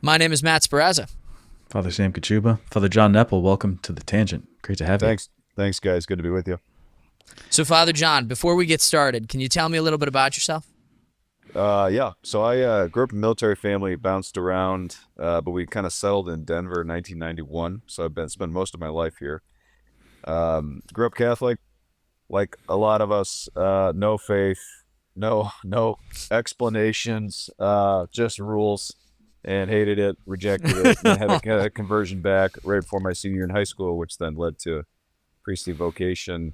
My name is Matt Sperazza. Father Sam Kachuba. Father John Nepil, welcome to The Tangent. Great to have you. Thanks, guys. Good to be with you. So, Father John, before we get started, can you tell me a little bit about yourself? Yeah. So I grew up in a military family, bounced around, but we kind of settled in Denver in 1991. So I've spent most of my life here. Grew up Catholic, like a lot of us. No faith, no explanations, just rules, and hated it, rejected it, and had a conversion back right before my senior year in high school, which then led to priestly vocation.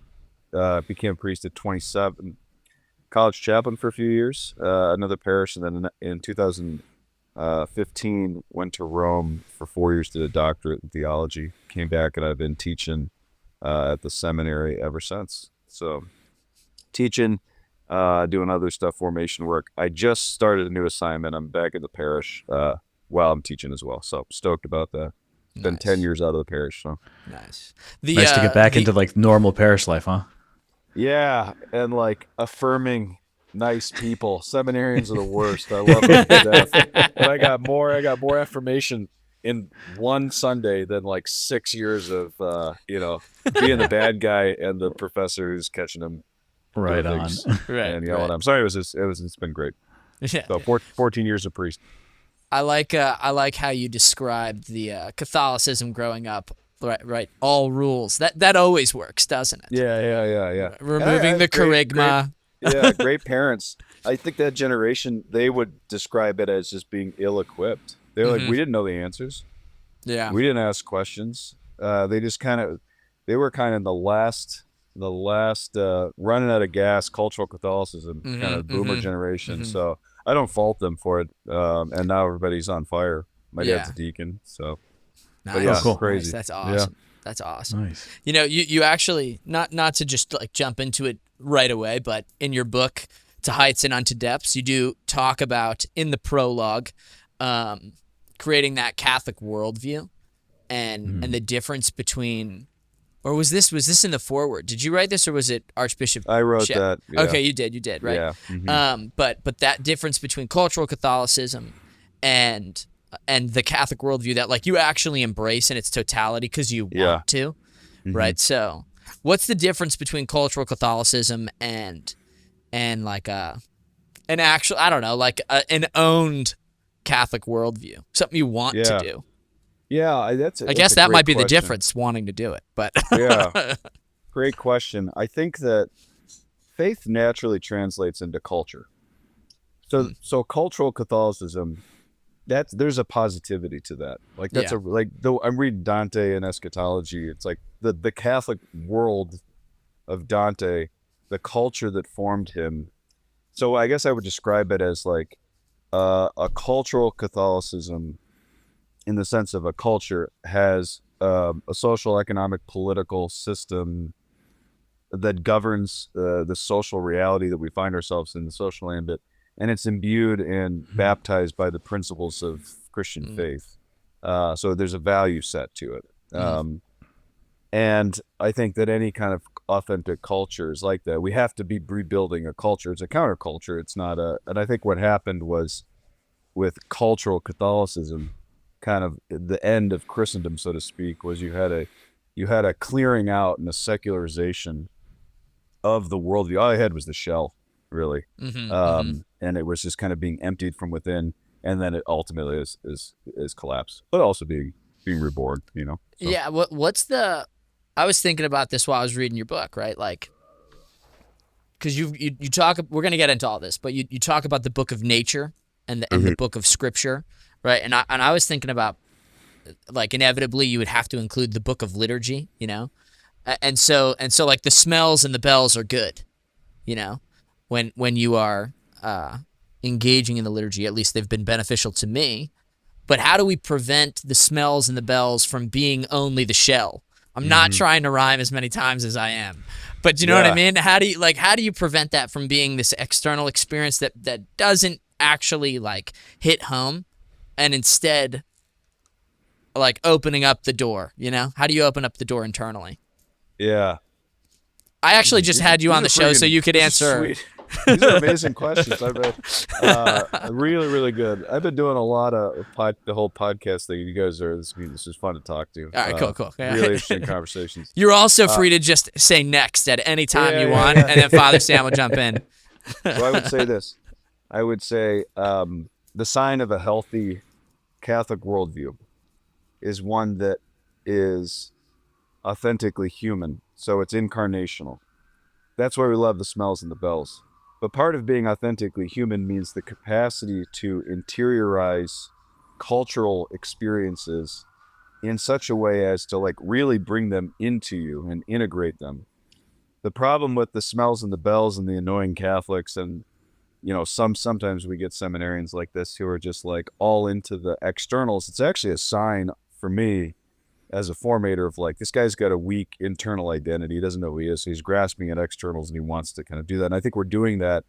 Became a priest at 27. College chaplain for a few years, another parish, and then in 2015 went to Rome for 4 years, did a doctorate in theology, came back, and I've been teaching at the seminary ever since. So teaching, doing other stuff, formation work. I just started a new assignment. I'm back at the parish while I'm teaching as well, so stoked about that. It's been 10 years out of the parish. So Nice. Nice to get back into like normal parish life, huh? Yeah, and like affirming nice people. Seminarians are the worst. I love them to death. But I got more affirmation in one Sunday than like 6 years of being the bad guy and the professor who's catching them. Right on. Right. And yelling at them. Sorry, it's been great. Yeah. So 14 years of priest. I like how you described the Catholicism growing up. Right. All rules. That always works, doesn't it? Yeah. Removing the charisma. Great parents. I think that generation, they would describe it as just being ill-equipped. They're like, we didn't know the answers. Yeah. We didn't ask questions. They were kind of the last running out of gas cultural Catholicism kind of boomer generation. So I don't fault them for it. And now everybody's on fire. My dad's a deacon, so. Nice. But yeah, cool. crazy. Nice. That's awesome. Yeah. That's awesome. Nice. You know, you actually, not to just like jump into it right away, but in your book, To Heights and Unto Depths, you do talk about, in the prologue, creating that Catholic worldview and the difference between, or was this in the foreword? Did you write this, or was it Archbishop I wrote Shep? that. Yeah. Okay, you did, right? Yeah. Mm-hmm. But that difference between cultural Catholicism and the Catholic worldview that like you actually embrace in its totality because you want to, right? So what's the difference between cultural Catholicism and like an actual, I don't know, like an owned Catholic worldview, something you want to do? Yeah, I guess that might be the difference, wanting to do it. But yeah, great question. I think that faith naturally translates into culture. So cultural Catholicism, there's a positivity to that. Like that's though I'm reading Dante and eschatology. It's like the Catholic world of Dante, the culture that formed him. So I guess I would describe it as like a cultural Catholicism, in the sense of a culture has a social, economic, political system that governs the social reality that we find ourselves in, the social ambit. And it's imbued and baptized by the principles of Christian faith. So there's a value set to it. And I think that any kind of authentic culture is like that. We have to be rebuilding a culture. It's a counterculture. It's not and I think what happened was with cultural Catholicism, kind of the end of Christendom, so to speak, was you had a clearing out and a secularization of the worldview. All I had was the shell, really. And it was just kind of being emptied from within, and then it ultimately is collapsed, but also being reborn, So. Yeah, what's the, I was thinking about this while I was reading your book, right? Like, because you talk, we're going to get into all this, but you talk about the book of nature and the book of scripture, right? And I was thinking about, like, inevitably you would have to include the book of liturgy, and so like the smells and the bells are good, when you are engaging in the liturgy. At least they've been beneficial to me. But how do we prevent the smells and the bells from being only the shell? I'm not trying to rhyme as many times as I am, but do you know what I mean? How do you prevent that from being this external experience that doesn't actually like hit home, and instead like opening up the door? How do you open up the door internally? Yeah. I actually just had you on the show so you could answer. These are amazing questions. I've been really, really good. I've been doing a lot of the whole podcast thing. You guys are, this is fun to talk to. All right, cool. Yeah. Really interesting conversations. You're also free to just say next at any time you want, yeah. and then Father Sam will jump in. So I would say this. I would say the sign of a healthy Catholic worldview is one that is authentically human. So it's incarnational. That's why we love the smells and the bells. But part of being authentically human means the capacity to interiorize cultural experiences in such a way as to like really bring them into you and integrate them. The problem with the smells and the bells and the annoying Catholics, and you know, sometimes we get seminarians like this who are just like all into the externals. It's actually a sign for me as a formator of like, this guy's got a weak internal identity. He doesn't know who he is. So he's grasping at externals and he wants to kind of do that. And I think we're doing that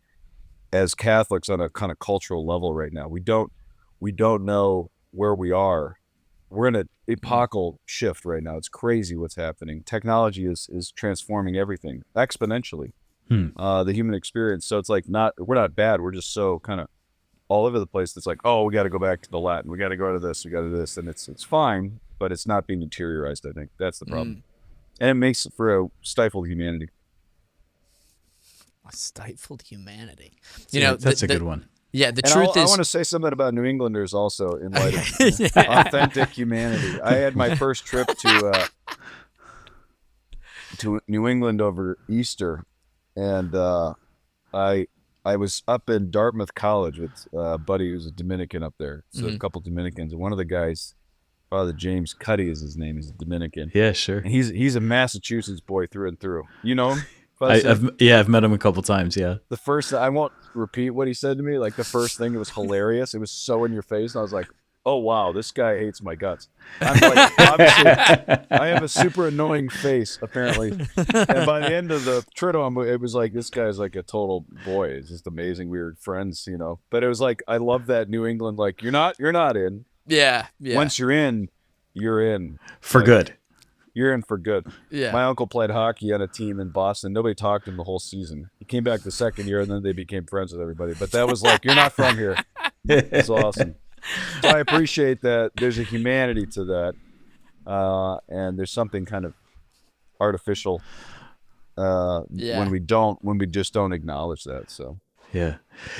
as Catholics on a kind of cultural level right now. We don't know where we are. We're in an epochal shift right now. It's crazy what's happening. Technology is transforming everything exponentially, the human experience. So it's like we're not bad. We're just so kind of all over the place. It's like, oh, we got to go back to the Latin. We got to go to this. We got to do this. And it's fine, but it's not being interiorized, I think. That's the problem. And it makes for a stifled humanity. A stifled humanity. That's a good one. Yeah, the truth is... I want to say something about New Englanders also in light of authentic humanity. I had my first trip to New England over Easter, and I was up in Dartmouth College with a buddy who's a Dominican up there. So a couple Dominicans, and one of the guys, Father James Cuddy is his name. He's a Dominican. Yeah, sure. And he's a Massachusetts boy through and through. You know him? I've met him a couple times. Yeah. The first, I won't repeat what he said to me. Like the first thing, it was hilarious. It was so in your face, and I was like, "Oh wow, this guy hates my guts." I'm like, obviously, I have a super annoying face apparently. And by the end of the Triduum, it was like this guy's like a total boy. It's just amazing. We were friends, you know. But it was like I love that New England. Like you're not in. Yeah. Once you're in for like, good. You're in for good. Yeah. My uncle played hockey on a team in Boston. Nobody talked to him the whole season. He came back the second year, and then they became friends with everybody. But that was like, you're not from here. It's awesome. So I appreciate that there's a humanity to that, and there's something kind of artificial when we just don't acknowledge that. So. Yeah.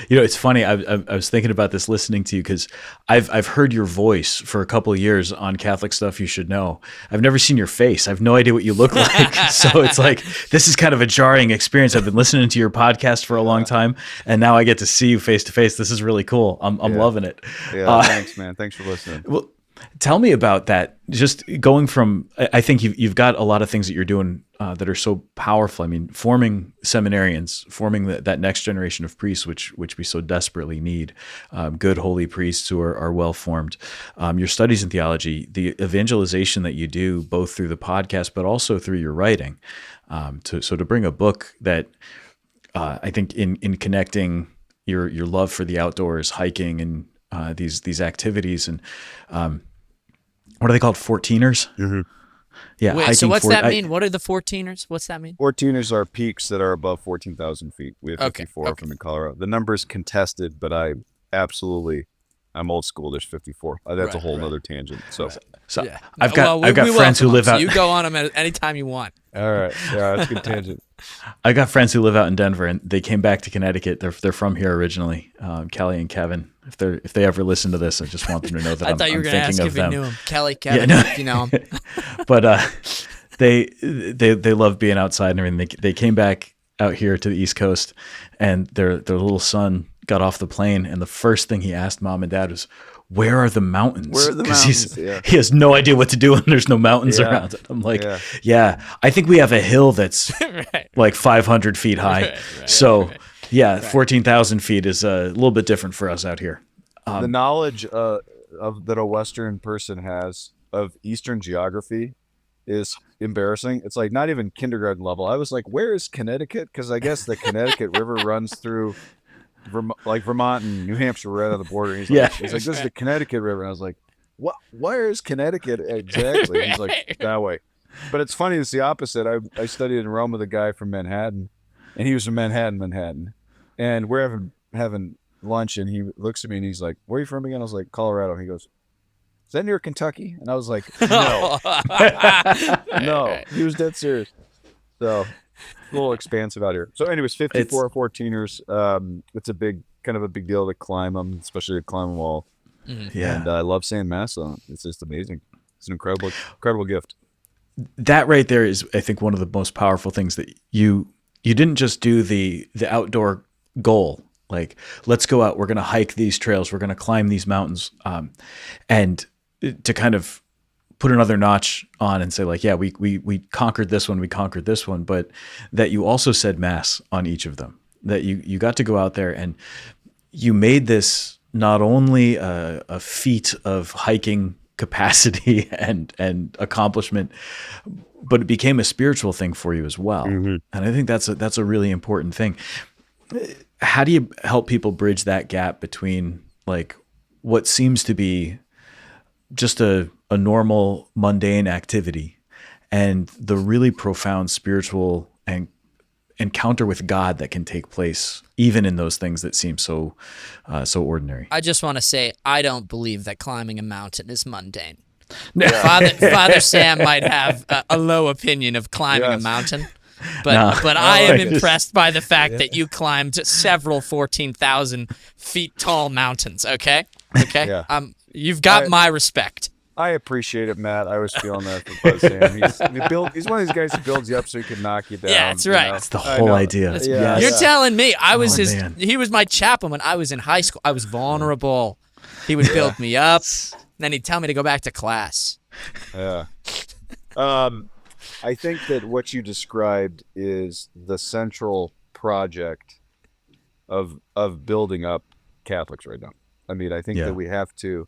You know, it's funny. I was thinking about this listening to you because I've heard your voice for a couple of years on Catholic Stuff You Should Know. I've never seen your face. I have no idea what you look like. So it's like, this is kind of a jarring experience. I've been listening to your podcast for a long time, and now I get to see you face to face. This is really cool. I'm loving it. Yeah. Thanks, man. Thanks for listening. Well, tell me about that. Just going from, I think you've got a lot of things that you're doing that are so powerful. I mean, forming seminarians, forming that next generation of priests, which we so desperately need, good holy priests who are well formed. Your studies in theology, the evangelization that you do, both through the podcast but also through your writing, to bring a book that I think in connecting your love for the outdoors, hiking, and these activities, and what are they called? 14ers? Mm-hmm. Yeah. Wait, so what's that mean? What are the 14ers? What's that mean? 14ers are peaks that are above 14,000 feet. We have 54 of them in Colorado. The number's contested, but I'm old school. There's 54. That's a whole other tangent. So yeah. I've got friends who live out. You go on them at any time you want. All right. Yeah, that's a good tangent. I got friends who live out in Denver, and they came back to Connecticut. They're from here originally. Kelly and Kevin. If they ever listen to this, I just want them to know that I'm thinking of them. I thought you were going to ask if you knew him. Kelly, Kevin, if you know him. But they love being outside and everything. They came back out here to the East Coast, and their little son got off the plane, and the first thing he asked mom and dad was, "Where are the mountains?" Where are the mountains? He has no idea what to do when there's no mountains around. I'm like, yeah, I think we have a hill that's like 500 feet high. Right. 14,000 feet is a little bit different for us out here. The knowledge that a Western person has of Eastern geography is embarrassing. It's like not even kindergarten level. I was like, where is Connecticut? Because I guess the Connecticut River runs through Vermont and New Hampshire right on the border. He's like, this is the Connecticut River. And I was like, what? Where is Connecticut exactly? He's like, that way. But it's funny. It's the opposite. I studied in Rome with a guy from Manhattan, and he was from Manhattan. And we're having lunch, and he looks at me and he's like, "Where are you from again?" I was like, "Colorado." He goes, "Is that near Kentucky?" And I was like, "No, no." He was dead serious. So a little expansive out here. So, anyways, 54 14ers. It's a kind of a big deal to climb them, especially to climb them all. Yeah. And I love saying mass on them. It's just amazing. It's an incredible gift. That right there is, I think, one of the most powerful things that you didn't just do the outdoor goal. Like, let's go out. We're going to hike these trails. We're going to climb these mountains. And to kind of put another notch on and say, like, yeah, we conquered this one. We conquered this one. But that you also said mass on each of them. That you got to go out there and you made this not only a feat of hiking capacity and accomplishment, but it became a spiritual thing for you as well. And I think that's a really important thing. How do you help people bridge that gap between like what seems to be just a normal mundane activity and the really profound spiritual and encounter with God that can take place even in those things that seem so ordinary? I just want to say I don't believe that climbing a mountain is mundane. Father Sam might have a low opinion of climbing a mountain, but I am impressed by the fact that you climbed several 14,000 feet tall mountains. Okay. Yeah. You've got my respect. I appreciate it, Matt. I was feeling that for Sam. He's one of these guys who builds you up so he can knock you down. Yeah, that's right. That's the whole idea. Yeah. You're telling me he was my chaplain when I was in high school. I was vulnerable. He would build me up, and then he'd tell me to go back to class. Yeah. I think that what you described is the central project of building up Catholics right now. I mean, I think that we have to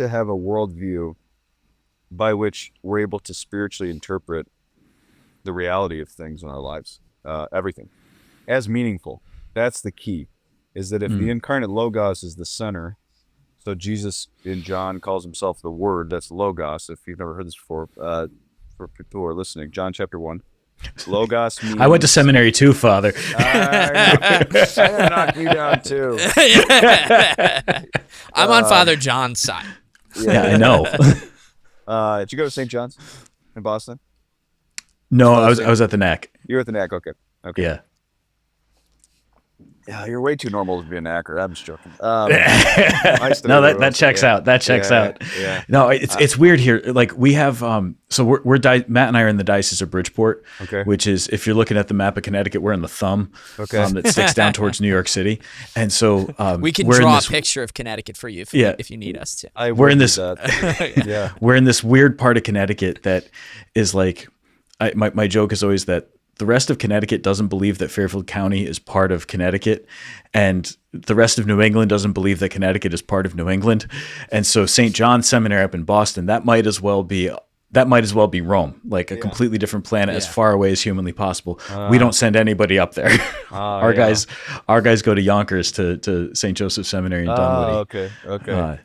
have a worldview by which we're able to spiritually interpret the reality of things in our lives, everything, as meaningful. That's the key, is that if the incarnate Logos is the center, so Jesus in John calls himself the Word, that's Logos. If you've never heard this before, for people who are listening, John chapter 1. Logos means... I went to seminary too, Father. I knocked you down too. I'm on Father John's side. Yeah, I know. Did you go to St. John's in Boston? No, I was at the NAC. You were at the NAC, okay. Yeah. Yeah, you're way too normal to be an actor. I'm just joking. No, that checks out. That checks out. Yeah. No, it's weird here. Like we have, so Matt and I are in the Diocese of Bridgeport, which is, if you're looking at the map of Connecticut, we're in the thumb that sticks down towards New York City. And so we can draw a picture of Connecticut for you if you need us to. We're in this, yeah. We're in this weird part of Connecticut that is like, my joke is always that the rest of Connecticut doesn't believe that Fairfield County is part of Connecticut, and the rest of New England doesn't believe that Connecticut is part of New England. And so St. John's Seminary up in Boston, that might as well be Rome, like a completely different planet, as far away as humanly possible. We don't send anybody up there. Our guys go to Yonkers to St. Joseph Seminary in Dunwoody. Okay.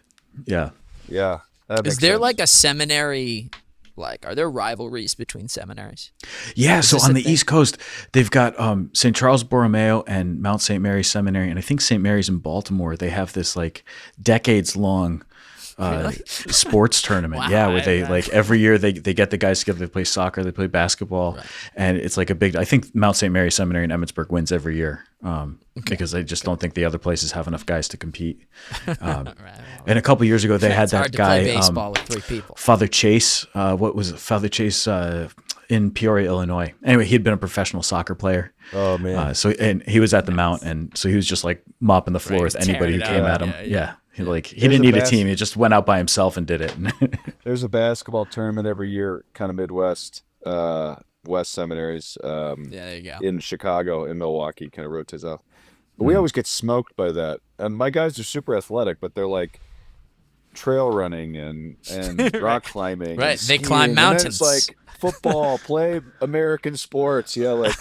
Yeah. Is there like a seminary? Like, are there rivalries between seminaries? Yeah, so on the East Coast, they've got St. Charles Borromeo and Mount St. Mary's Seminary, and I think St. Mary's in Baltimore. They have this like decades-long sports tournament. Wow, yeah, where they like every year they get the guys together. They play soccer, they play basketball, and it's like a big. I think Mount St. Mary's Seminary in Emmitsburg wins every year because I just don't think the other places have enough guys to compete. And a couple years ago, they had that guy, to play baseball with 3 people. Father Chase. What was it? Father Chase in Peoria, Illinois. Anyway, he'd been a professional soccer player. Oh man! And he was at the Mount, and so he was just like mopping the floor with anybody who came at him. Yeah. He didn't need a team. He just went out by himself and did it. There's a basketball tournament every year, kind of Midwest, West seminaries. There you go. In Chicago, in Milwaukee, kind of rotates out. But we always get smoked by that. And my guys are super athletic, but they're like trail running and rock climbing. Right. And They skiing. climb mountains. And then it's like football, play American sports. Yeah, like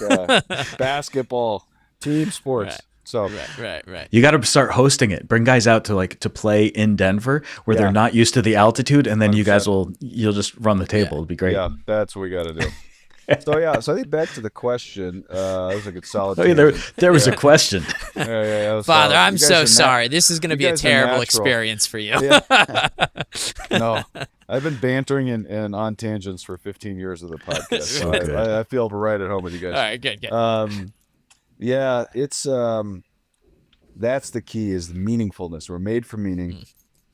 basketball, team sports. Right. So Right. You got to start hosting it. Bring guys out to play in Denver where they're not used to the altitude, and then 100%. You'll just run the table. It'll be great. Yeah, that's what we got to do. So I think back to the question. That was a good solid. Oh, yeah, there was a question. Yeah, Father, solid. I'm You guys so are sorry. This is going to you be a guys are terrible natural. experience for you. Yeah. No, I've been bantering and on tangents for 15 years of the podcast, so good. I feel right at home with you All guys. right, good. Yeah, it's that's the key, is the meaningfulness. We're made for meaning,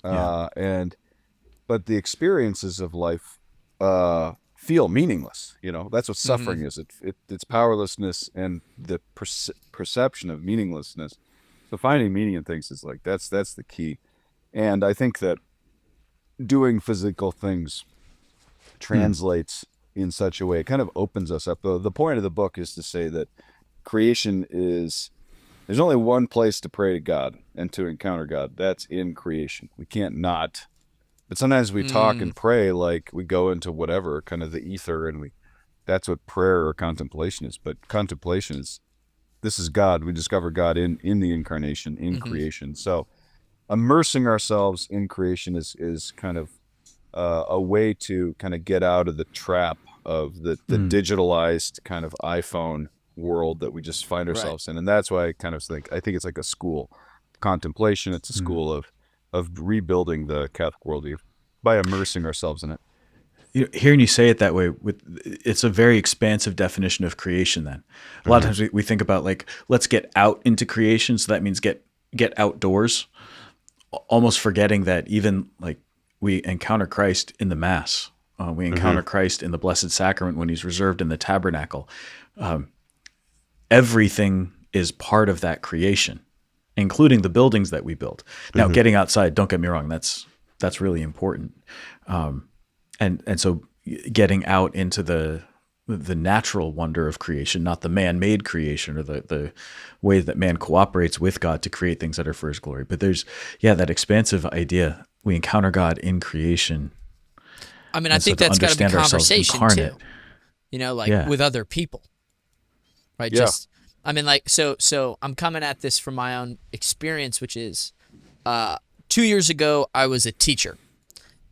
but the experiences of life feel meaningless. That's what suffering is. It's powerlessness and the perception of meaninglessness. So finding meaning in things is like that's the key. And I think that doing physical things translates in such a way, it kind of opens us up. The point of the book is to say that creation is, there's only one place to pray to God and to encounter God. That's in creation. We can't not. But sometimes we talk and pray like we go into whatever, kind of the ether, and that's what prayer or contemplation is. But contemplation is, this is God. We discover God in the incarnation, in creation. So immersing ourselves in creation is kind of a way to kind of get out of the trap of the digitalized kind of iPhone world that we just find ourselves in. And that's why I kind of think it's like a school. Contemplation, it's a school of rebuilding the Catholic worldview by immersing ourselves in it. Hearing you say it that way, it's a very expansive definition of creation. Then a lot of times we think about like, let's get out into creation. So that means get outdoors, almost forgetting that even like we encounter Christ in the Mass. We encounter Christ in the Blessed Sacrament when he's reserved in the tabernacle. Everything is part of that creation, including the buildings that we built. Now, getting outside, don't get me wrong, that's really important. And so getting out into the natural wonder of creation, not the man-made creation or the way that man cooperates with God to create things that are for his glory. But there's, that expansive idea. We encounter God in creation. I mean, I think that's got to be conversation too, with other people, right? Yeah. I mean, like, so I'm coming at this from my own experience, which is 2 years ago, I was a teacher.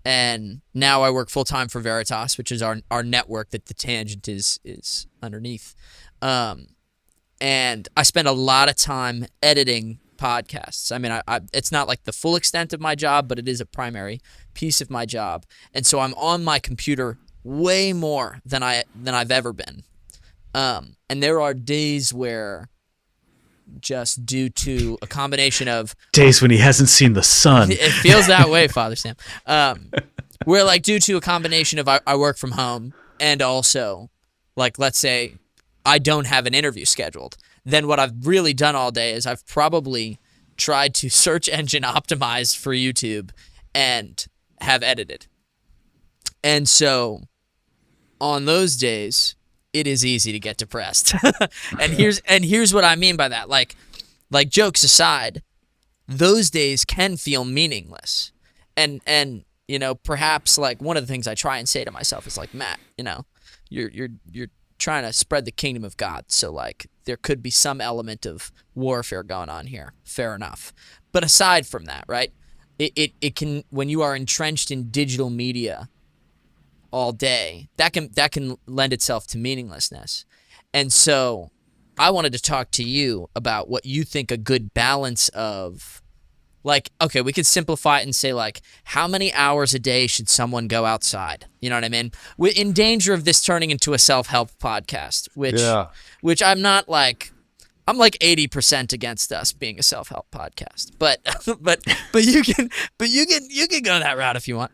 And now I work full-time for Veritas, which is our network that the tangent is underneath. And I spend a lot of time editing podcasts. I mean, I it's not like the full extent of my job, but it is a primary piece of my job. And so I'm on my computer way more than I've ever been. And there are days where, just due to a combination of days when he hasn't seen the sun, it feels that way, Father Sam. Where like due to a combination of I work from home and also, like, let's say I don't have an interview scheduled, then what I've really done all day is I've probably tried to search engine optimize for YouTube and have edited. And so on those days, it is easy to get depressed. and here's what I mean by that. Like jokes aside, those days can feel meaningless. And perhaps like one of the things I try and say to myself is like, Matt, you're trying to spread the kingdom of God. So like there could be some element of warfare going on here. Fair enough. But aside from that, right? It can, when you are entrenched in digital media all day, that can lend itself to meaninglessness. And so I wanted to talk to you about what you think a good balance of, like, okay, we could simplify it and say, like, how many hours a day should someone go outside? You know what I mean? We're in danger of this turning into a self-help podcast, which I'm not like, I'm like 80% against us being a self-help podcast, but you can go that route if you want.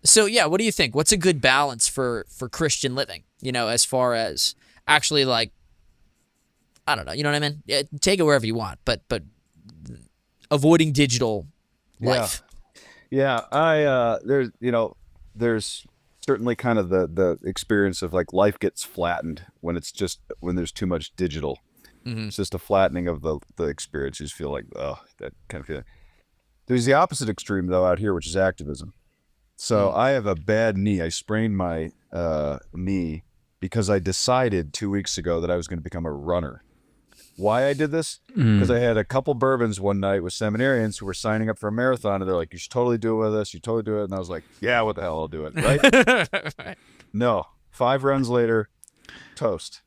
So yeah, what do you think? What's a good balance for Christian living? As far as actually, like, I don't know. You know what I mean? Yeah, take it wherever you want, but avoiding digital life. Yeah. There's certainly kind of the experience of like life gets flattened when there's too much digital. Mm-hmm. It's just a flattening of the experience. You just feel like, that kind of feeling. There's the opposite extreme though out here, which is activism. So I have a bad knee. I sprained my knee because I decided 2 weeks ago that I was going to become a runner. Why I did this? Because I had a couple bourbons one night with seminarians who were signing up for a marathon, and they're like, you should totally do it with us. You totally do it. And I was like, yeah, what the hell, I'll do it, right? Right. No, 5 runs later, toast.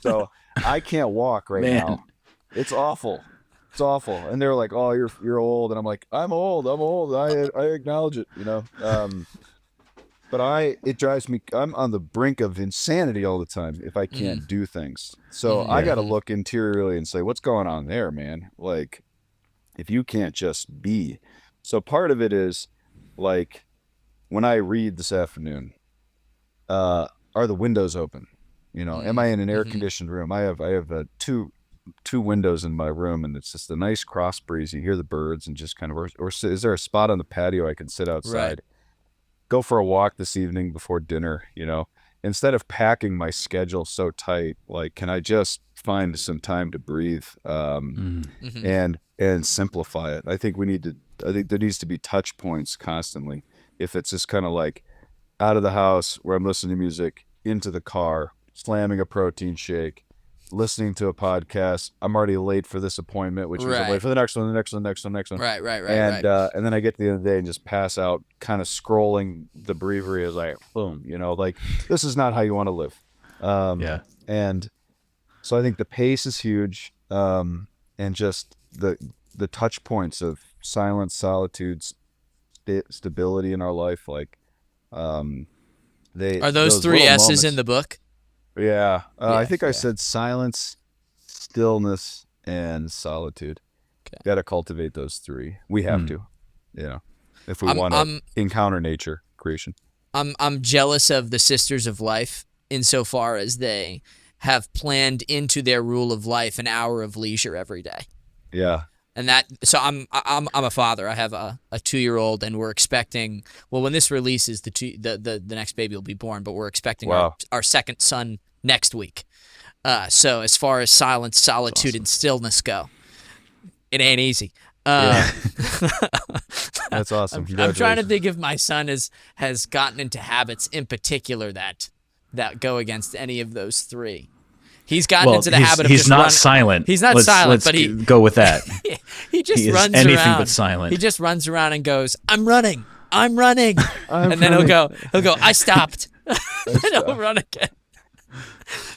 So I can't walk right now. It's awful. It's awful. And they're like, "Oh, you're old," and I'm like, "I'm old. I'm old. I acknowledge it." But it drives me. I'm on the brink of insanity all the time if I can't do things. So I got to look interiorly and say, "What's going on there, man?" Like, if you can't just be. So part of it is like when I read this afternoon, are the windows open? Am I in an air conditioned room? I have two windows in my room, and it's just a nice cross breeze. You hear the birds and just kind of, or is there a spot on the patio I can sit outside? Right. Go for a walk this evening before dinner, instead of packing my schedule so tight, like, can I just find some time to breathe, and simplify it? I think there needs to be touch points constantly. If it's just kind of like out of the house where I'm listening to music, into the car, slamming a protein shake, listening to a podcast. I'm already late for this appointment, which means I'm late for the next one, the next one, the next one, the next one. Right. And then I get to the end of the day and just pass out, kind of scrolling the breviary as I boom, like, this is not how you want to live. And so I think the pace is huge, and just the touch points of silence, solitude, stability in our life, like, are those 3 S's moments in the book? Yeah. I think I said silence, stillness, and solitude. Okay. Got to cultivate those 3. We have to, if we want to encounter nature, creation. I'm jealous of the Sisters of Life insofar as they have planned into their rule of life an hour of leisure every day. Yeah. And so I'm a father. I have a 2-year-old, and we're expecting. Well, when this releases, the next baby will be born, but we're expecting our second son next week. So as far as silence, solitude, and stillness go, it ain't easy. That's awesome. I'm trying to think if my son has gotten into habits in particular that go against any of those 3. He's gotten into the habit of he's just not running. silent. He's not silent, but he go with that. he just runs anything around. but silent. He just runs around and goes, "I'm running, and then he'll go, "I stopped," and he'll run again.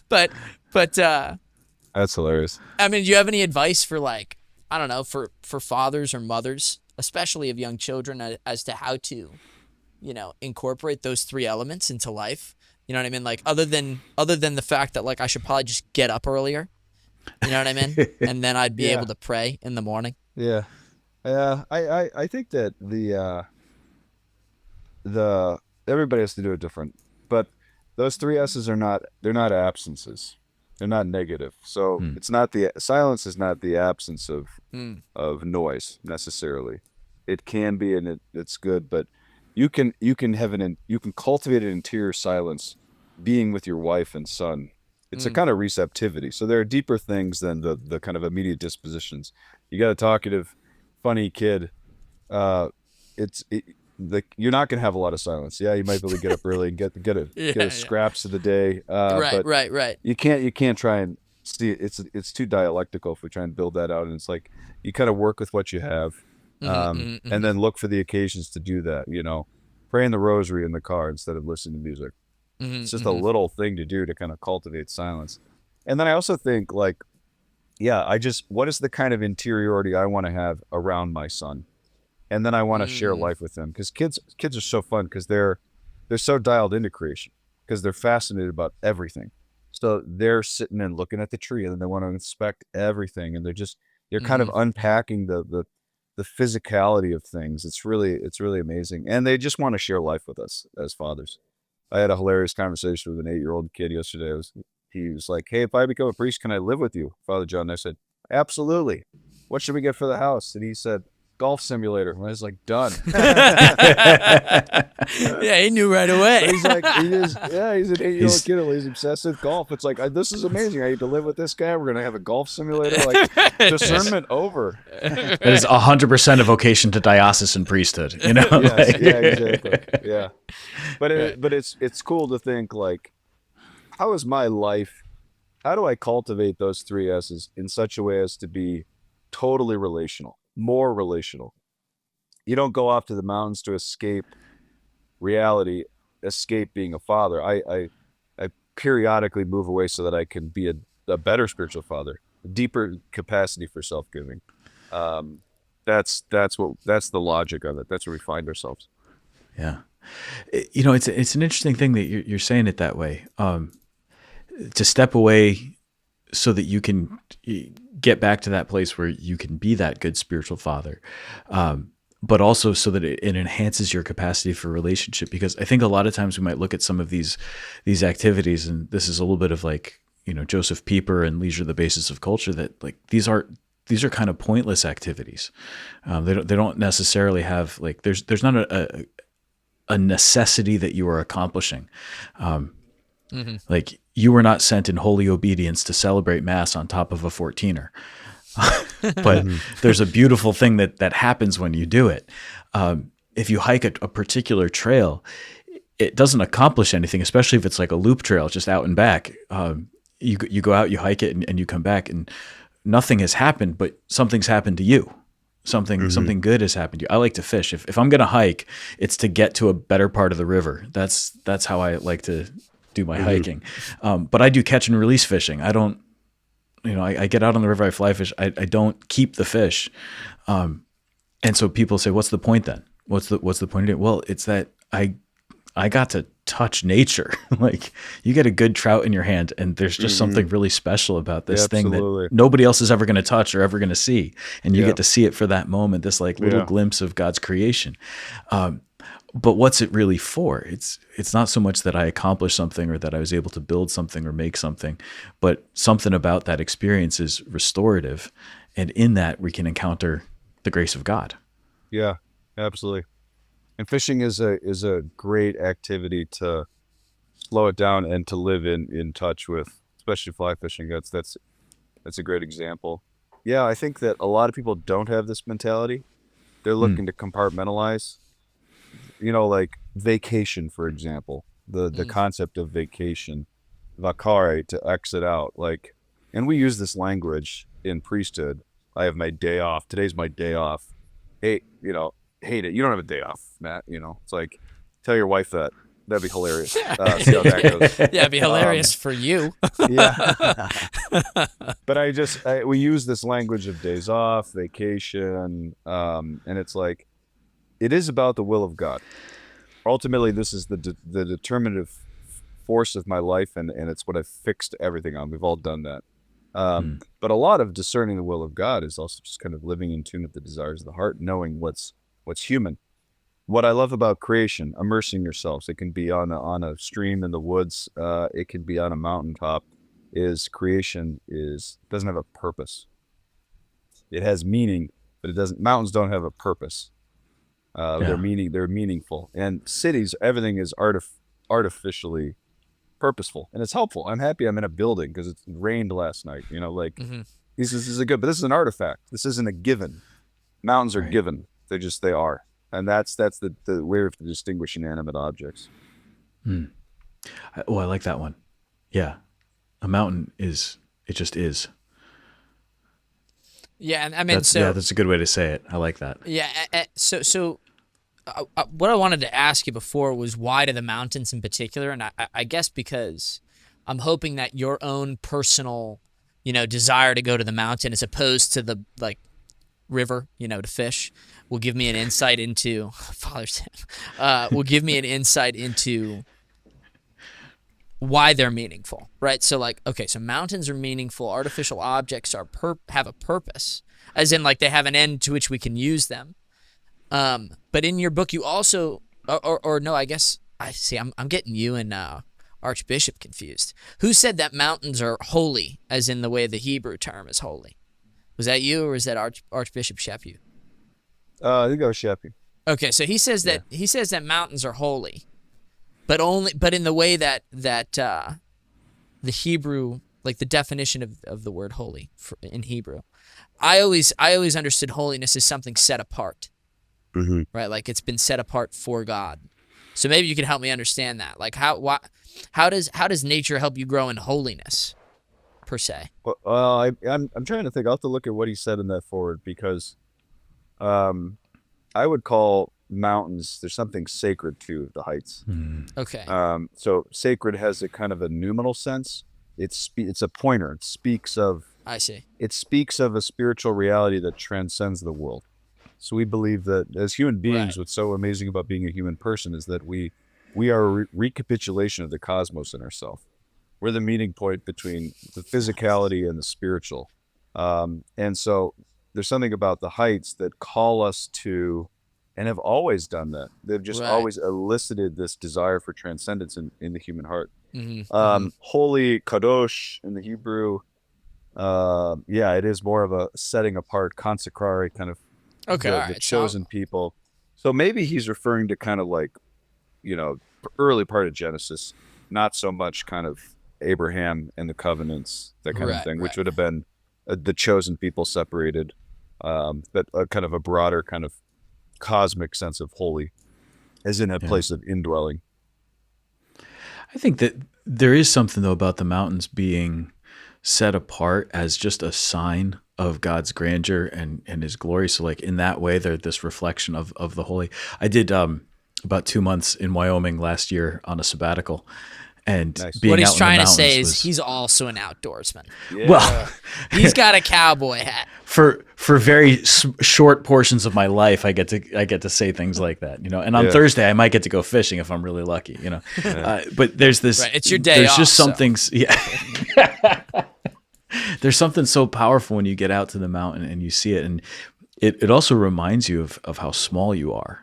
But that's hilarious. I mean, do you have any advice for, like, I don't know, for fathers or mothers, especially of young children, as to how to, incorporate those 3 elements into life? You know what I mean? Like, other than the fact that, like, I should probably just get up earlier. You know what I mean? And then I'd be able to pray in the morning. Yeah. I think that the everybody has to do it different. But those 3 S's they're not absences. They're not negative. So it's not silence is not the absence of noise necessarily. It can be, and it's good, but you can cultivate an interior silence being with your wife and son. It's a kind of receptivity. So there are deeper things than the kind of immediate dispositions. You got a talkative, funny kid. You're not going to have a lot of silence. Yeah, you might be able to get up early and get a scraps of the day. Right. You can't try and see it. It's too dialectical if we try and build that out. And it's like you kind of work with what you have. And then look for the occasions to do that, praying the rosary in the car instead of listening to music. It's just a little thing to do to kind of cultivate silence. And then I also think, like, what is the kind of interiority I want to have around my son? And then I want to share life with them, because kids are so fun, because they're so dialed into creation, because they're fascinated about everything. So they're sitting and looking at the tree, and then they want to inspect everything, and they're kind of unpacking the physicality of things. It's really amazing. And they just want to share life with us as fathers. I had a hilarious conversation with an 8-year-old kid yesterday. He was like, "Hey, if I become a priest, can I live with you, Father John?" And I said, "Absolutely. What should we get for the house?" And he said, "Golf simulator." And I was like, "Done." Yeah, he knew right away. But he's like, he's an 8-year-old kid. He's obsessed with golf. It's like, this is amazing. I get to live with this guy. We're going to have a golf simulator. Like, discernment over. It is 100% a vocation to diocesan priesthood. Yes, yeah, exactly. Yeah. But it's cool to think, like, how is my life? How do I cultivate those 3 S's in such a way as to be totally relational, more relational? You don't go off to the mountains to escape reality, escape being a father. I periodically move away so that I can be a better spiritual father, a deeper capacity for self-giving. That's the logic of it. That's where we find ourselves. Yeah. It's an interesting thing that you're saying it that way. To step away so that you can get back to that place where you can be that good spiritual father. But also so that it enhances your capacity for relationship. Because I think a lot of times we might look at some of these activities, and this is a little bit of like, Joseph Pieper and Leisure, the Basis of Culture, that like these are kind of pointless activities. They don't necessarily have like, there's not a necessity that you are accomplishing. Like you were not sent in holy obedience to celebrate Mass on top of a 14er. But there's a beautiful thing that happens when you do it. If you hike a particular trail, it doesn't accomplish anything, especially if it's like a loop trail, just out and back. You go out, you hike it, and you come back, and nothing has happened, but something's happened to you. Something good has happened to you. I like to fish. If I'm going to hike, it's to get to a better part of the river. That's how I like to do my hiking. But I do catch and release fishing. I don't. I get out on the river, I fly fish. I don't keep the fish. And so people say, what's the point then? What's the point of it? Well, it's that I got to touch nature. Like you get a good trout in your hand and there's just something really special about this thing that nobody else is ever going to touch or ever going to see. And you get to see it for that moment, this like little glimpse of God's creation. But what's it really for? It's not so much that I accomplished something or that I was able to build something or make something, but something about that experience is restorative. And in that we can encounter the grace of God. Yeah, absolutely. And fishing is a great activity to slow it down and to live in touch with, especially fly fishing. That's a great example. Yeah, I think that a lot of people don't have this mentality. They're looking to compartmentalize. Like vacation, for example, the concept of vacation, vacare, to exit out. Like, and we use this language in priesthood. I have my day off. Today's my day off. Hey, hate it. You don't have a day off, Matt. It's like, tell your wife that. That'd be hilarious. See how that goes. Yeah, it'd be hilarious for you. Yeah. But we use this language of days off, vacation, and it's like, it is about the will of God. Ultimately, this is the determinative force of my life, and it's what I've fixed everything on. We've all done that. But a lot of discerning the will of God is also just kind of living in tune with the desires of the heart, knowing what's human. What I love about creation, immersing yourselves. It can be on a stream in the woods. It can be on a mountaintop. Creation doesn't have a purpose. It has meaning, but it doesn't. Mountains don't have a purpose. They're meaningful. And cities, everything is artificially purposeful, and it's helpful. I'm happy I'm in a building because it rained last night. This is a good, but this is an artifact. This isn't a given. Mountains are given. They are. And that's the way we have to distinguish inanimate objects. Oh, I like that one. Yeah. A mountain it just is. Yeah, and I mean, that's a good way to say it. I like that. Yeah, so what I wanted to ask you before was why to the mountains in particular, and I guess because I'm hoping that your own personal, desire to go to the mountain as opposed to the river, to fish, will give me an insight into why they're meaningful, right? So so mountains are meaningful. Artificial objects have a purpose, as in they have an end to which we can use them. But in your book, you also, or no, I guess I see. I'm getting you and Archbishop confused. Who said that mountains are holy, as in the way the Hebrew term is holy? Was that you, or was that Archbishop Shepu? I think I was Shepu. Okay, so he says that mountains are holy, but in the way that the Hebrew, the definition of the word holy in Hebrew, I always understood holiness as something set apart, right? It's been set apart for God. So maybe you can help me understand that. How does nature help you grow in holiness, per se? Well, I'm trying to think. I'll have to look at what he said in that forward, because I would call mountains, there's something sacred to the heights. Okay. So sacred has a kind of a numinal sense. It's a pointer. It speaks of I see. a spiritual reality that transcends the world. So we believe that as human beings, Right. what's so amazing about being a human person is that we are a recapitulation of the cosmos in ourselves. We're the meeting point between the physicality and the spiritual. And so there's something about the heights that call us to, and have always done that. They've just Right. always elicited this desire for transcendence in the human heart. Mm-hmm. Holy, kadosh in the Hebrew. It is more of a setting apart, consecrary kind of Okay. the, All the right. chosen people. So maybe he's referring to kind of like, early part of Genesis, not so much kind of Abraham and the covenants, that kind of Right, thing, which right. would have been the chosen people separated, but a kind of a broader kind of cosmic sense of holy, as in a place of indwelling. I think that there is something though about the mountains being set apart as just a sign of God's grandeur and his glory. So like in that way, they're this reflection of the holy. I did about 2 months in Wyoming last year on a sabbatical, and Nice. being What he's out in the trying to mountains say is was, he's also an outdoorsman. Yeah. well, He's got a cowboy hat. for very short portions of my life, I get to say things like that, and on Yeah. Thursday I might get to go fishing if I'm really lucky, but there's this, Right, it's your day there's off, just so. something, yeah. There's something so powerful when you get out to the mountain and you see it, and it also reminds you of how small you are.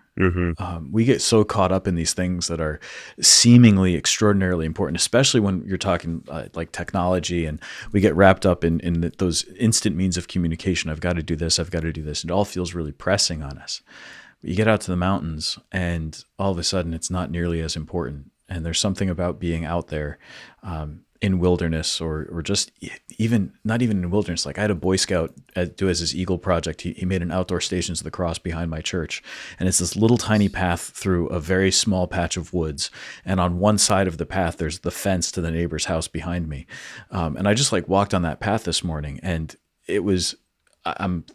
We get so caught up in these things that are seemingly extraordinarily important, especially when you're talking like technology, and we get wrapped up in those instant means of communication. I've got to do this. I've got to do this. It all feels really pressing on us. But you get out to the mountains and all of a sudden it's not nearly as important. And there's something about being out there in wilderness, or just not even in wilderness. Like I had a Boy Scout do as his Eagle project. He made an outdoor Stations of the Cross behind my church. And it's this little tiny path through a very small patch of woods. And on one side of the path, there's the fence to the neighbor's house behind me. And I just like walked on that path this morning, and I'm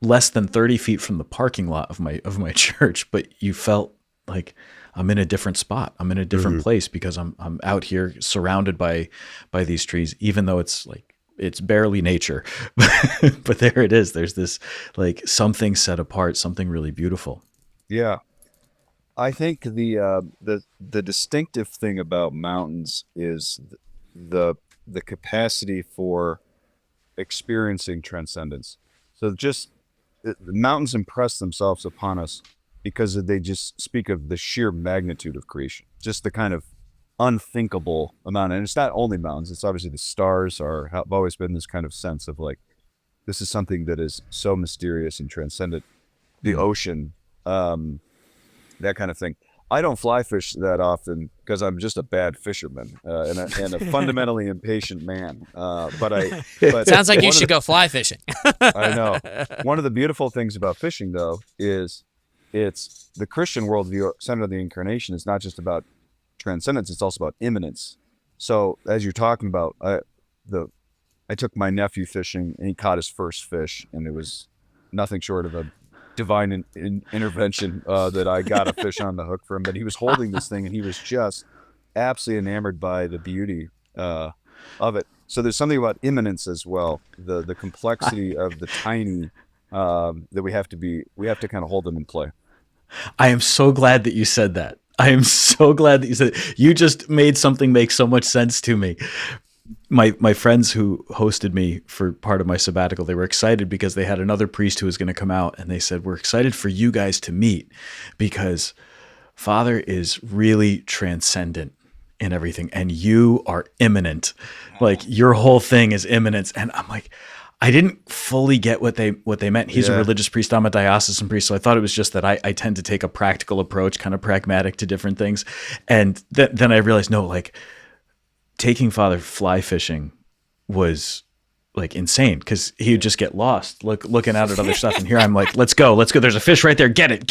less than 30 feet from the parking lot of my church, but you felt like I'm in a different spot. I'm in a different place because I'm out here surrounded by these trees, even though it's barely nature, but there it is. There's this like something set apart, something really beautiful. Yeah. I think the distinctive thing about mountains is the capacity for experiencing transcendence. So just the mountains impress themselves upon us because they just speak of the sheer magnitude of creation, just the kind of unthinkable amount. And it's not only mountains, it's obviously the stars have always been this kind of sense of like, this is something that is so mysterious and transcendent. The ocean, that kind of thing. I don't fly fish that often because I'm just a bad fisherman and a fundamentally impatient man. But Sounds like you should go fly fishing. I know. One of the beautiful things about fishing, though, is it's the Christian worldview centered on the incarnation is not just about transcendence; it's also about imminence. So, as you're talking about, I took my nephew fishing, and he caught his first fish, and it was nothing short of a divine intervention that I got a fish on the hook for him. But he was holding this thing, and he was just absolutely enamored by the beauty of it. So there's something about imminence as well, the complexity of the tiny that we have to kind of hold them in play. I am so glad that you said that. I am so glad that you said it. You just made something make so much sense to me. My friends who hosted me for part of my sabbatical, they were excited because they had another priest who was going to come out, and they said, we're excited for you guys to meet because Father is really transcendent in everything, and you are imminent. Like your whole thing is imminence. And I'm like, I didn't fully get what they meant. He's a religious priest. I'm a diocesan priest. So I thought it was just that I tend to take a practical approach, kind of pragmatic to different things. And then I realized, no, like taking Father fly fishing was like insane because he would just get lost looking out at other stuff. And here I'm like, let's go. There's a fish right there. Get it.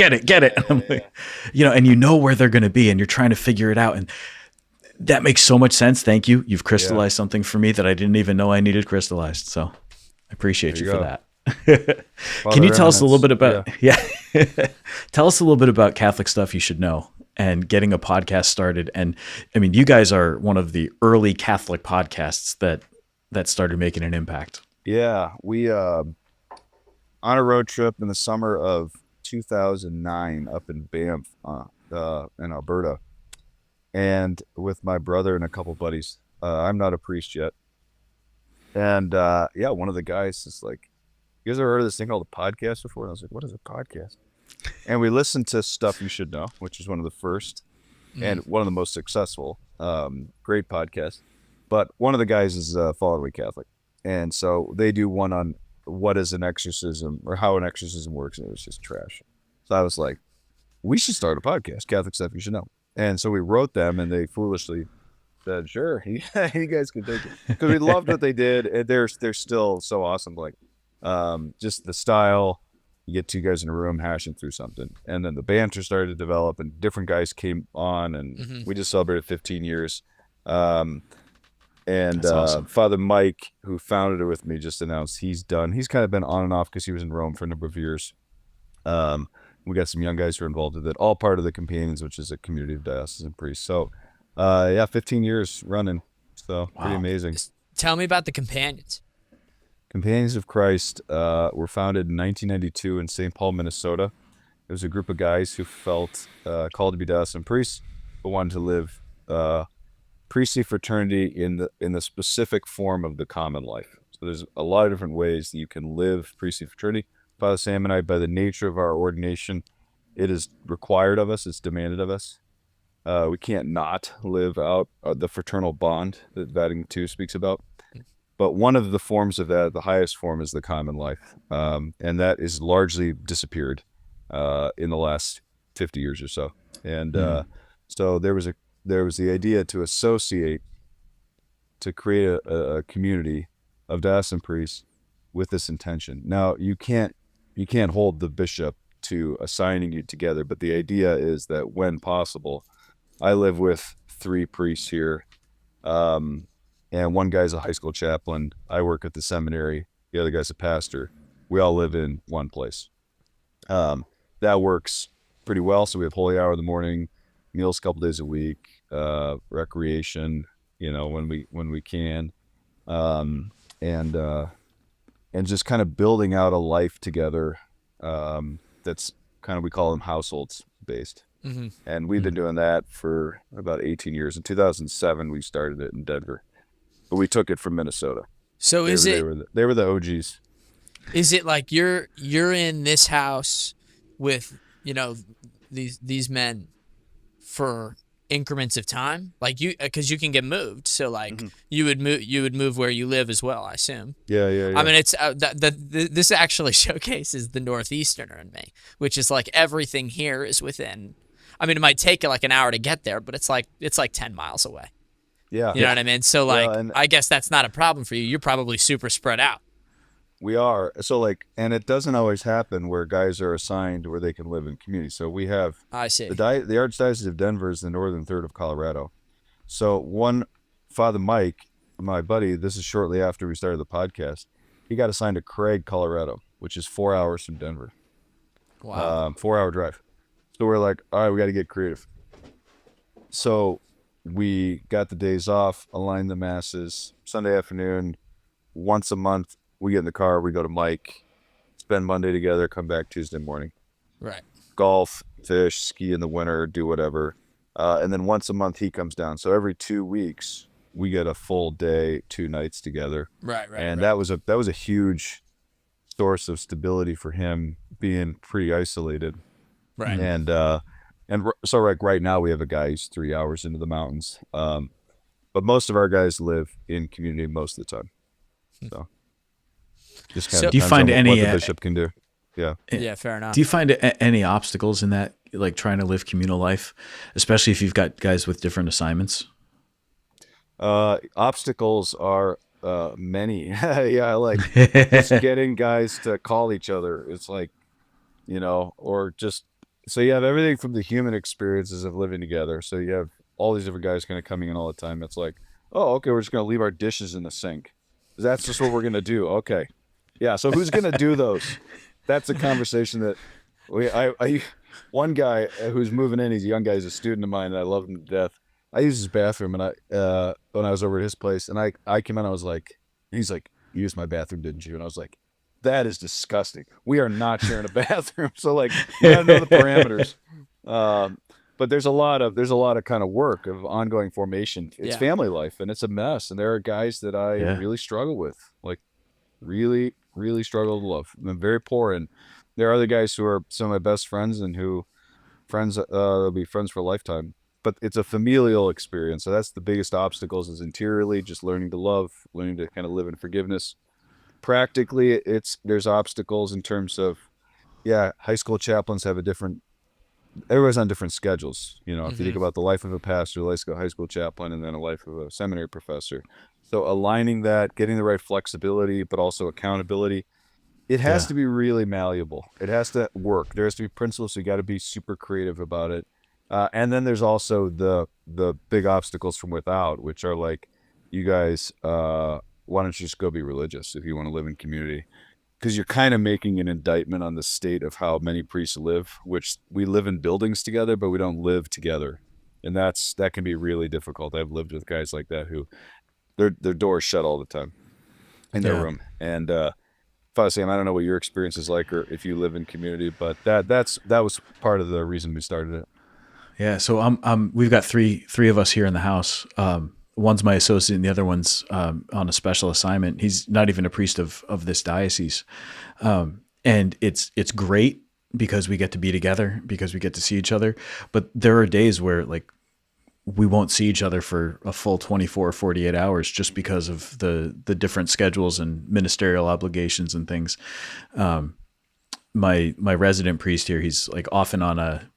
And I'm like, and you know where they're going to be and you're trying to figure it out. And that makes so much sense. Thank you. You've crystallized something for me that I didn't even know I needed crystallized. So I appreciate you for that. Can you tell us a little bit Imminence. about, yeah. Tell us a little bit about Catholic stuff you should know and getting a podcast started. And I mean, you guys are one of the early Catholic podcasts that started making an impact. Yeah, we on a road trip in the summer of 2009 up in Banff, in Alberta, and with my brother and a couple buddies. I'm not a priest yet, and yeah, one of the guys is like, "You guys ever heard of this thing called a podcast before?" And I was like, "What is a podcast?" And we listened to Stuff You Should Know, which is one of the first and one of the most successful. Great podcast. But one of the guys is following Catholic. And so they do one on what is an exorcism or how an exorcism works. And it was just trash. So I was like, we should start a podcast, Catholic Stuff You Should Know. And so we wrote them and they foolishly said, sure, yeah, you guys can take it. Because we loved what they did. And they're still so awesome. Like just the style. You get two guys in a room hashing through something. And then the banter started to develop and different guys came on and we just celebrated 15 years. And awesome. Father Mike, who founded it with me, just announced he's done. He's kind of been on and off because he was in Rome for a number of years. We got some young guys who are involved with it, all part of the Companions, which is a community of diocesan priests. So, yeah, 15 years running. So, wow. Pretty amazing. Tell me about the Companions. Companions of Christ were founded in 1992 in St. Paul, Minnesota. It was a group of guys who felt called to be diocesan priests, but wanted to live priestly fraternity in the specific form of the common life. So there's a lot of different ways that you can live priestly fraternity. Father Sam and I, by the nature of our ordination, it is required of us, it's demanded of us. We can't not live out the fraternal bond that Vatican II speaks about. But one of the forms of that, the highest form, is the common life. And that is largely disappeared in the last 50 years or so. And so there was the idea to associate, to create a community of diocesan priests with this intention. Now, you can't hold the bishop to assigning you together, but the idea is that when possible, I live with 3 priests here, and one guy's a high school chaplain. I work at the seminary. The other guy's a pastor. We all live in one place. That works pretty well. So we have holy hour in the morning, meals a couple days a week, recreation, when we can, and just kind of building out a life together. That's kind of, we call them households based. Mm-hmm. And we've been doing that for about 18 years. In 2007, we started it in Denver, but we took it from Minnesota. So they were the OGs. Is it like you're in this house with, these men for increments of time, like because you can get moved, so like you would move where you live as well, I assume. Yeah. I mean, it's this actually showcases the Northeasterner in me, which is like everything here is within. I mean, it might take you like an hour to get there, but it's like 10 miles away. Yeah, you know what I mean. So like, I guess that's not a problem for you. You're probably super spread out. We are. So like, and it doesn't always happen where guys are assigned where they can live in community. So we have, I see. The Archdiocese of Denver is the northern third of Colorado. So Father Mike, my buddy, this is shortly after we started the podcast, he got assigned to Craig, Colorado, which is 4 hours from Denver. Wow. 4-hour drive. So we're like, all right, we got to get creative. So we got the days off, aligned the masses. Sunday afternoon, once a month, we get in the car, we go to Mike, spend Monday together, come back Tuesday morning. Right. Golf, fish, ski in the winter, do whatever. And then once a month he comes down. So every 2 weeks we get a full day, 2 nights together. Right. And that was a huge source of stability for him, being pretty isolated. Right. And so like right now we have a guy who's 3 hours into the mountains. But most of our guys live in community most of the time. So just kind of do you find any what the bishop can do? Yeah, fair enough. Do you find any obstacles in that, like trying to live communal life, especially if you've got guys with different assignments? Obstacles are many. Yeah, like just getting guys to call each other. It's like, or just, so you have everything from the human experiences of living together. So you have all these different guys kind of coming in all the time. It's like, oh, okay, we're just going to leave our dishes in the sink. That's just what we're going to do. Okay. Yeah. So who's going to do those? That's a conversation that one guy who's moving in, he's a young guy, he's a student of mine, and I love him to death. I use his bathroom, and when I was over at his place, and I came in, I was like, he's like, you used my bathroom, didn't you? And I was like, that is disgusting. We are not sharing a bathroom. So like, you gotta know the parameters. But there's a lot of kind of work of ongoing formation. It's family life, and it's a mess. And there are guys that I really struggle with, like really, really struggle to love. I'm very poor, and there are other guys who are some of my best friends and who they'll be friends for a lifetime. But it's a familial experience. So that's the biggest obstacles is interiorly, just learning to love, learning to kind of live in forgiveness. Practically, there's obstacles in terms of, high school chaplains have everybody's on different schedules. You know, if you think about the life of a pastor, the high school chaplain, and then a life of a seminary professor. So aligning that, getting the right flexibility, but also accountability, it has to be really malleable. It has to work. There has to be principles. So you got to be super creative about it. And then there's also the big obstacles from without, which are like, you guys, why don't you just go be religious if you want to live in community? Because you're kind of making an indictment on the state of how many priests live, which we live in buildings together, but we don't live together. And that can be really difficult. I've lived with guys like that who their doors shut all the time in their room. And Father Sam, I don't know what your experience is like or if you live in community, but that was part of the reason we started it. Yeah, so we've got three of us here in the house. One's my associate, and the other one's on a special assignment. He's not even a priest of this diocese, and it's great because we get to be together, because we get to see each other. But there are days where like we won't see each other for a full 24 or 48 hours just because of the different schedules and ministerial obligations and things. My resident priest here, he's like often on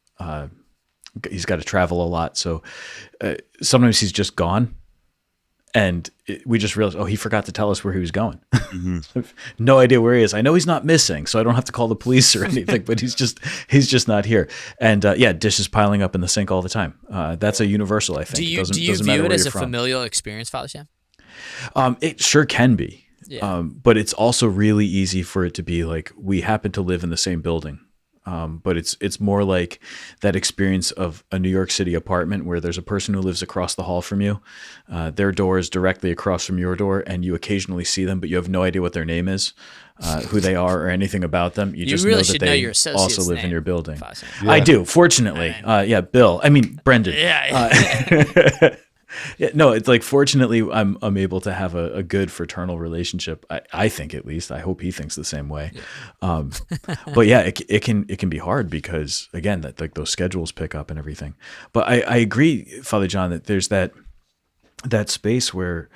he's got to travel a lot. So sometimes he's just gone. And we just realized, he forgot to tell us where he was going. No idea where he is. I know he's not missing, so I don't have to call the police or anything, but he's just not here. And dishes piling up in the sink all the time. That's a universal, I think. Do you view it as a familial experience, Father Sam? It sure can be. Yeah. But it's also really easy for it to be like, we happen to live in the same building. But it's more like that experience of a New York City apartment where there's a person who lives across the hall from you. Their door is directly across from your door, and you occasionally see them, but you have no idea what their name is, who they are, or anything about them. You just really know that they also live in your building. I do, fortunately. Bill. I mean, Brendan. Yeah. No, it's like, fortunately, I'm able to have a good fraternal relationship. I think, at least. I hope he thinks the same way. Yeah. But yeah, it can be hard because, again, that like those schedules pick up and everything. But I agree, Father John, that there's that space where,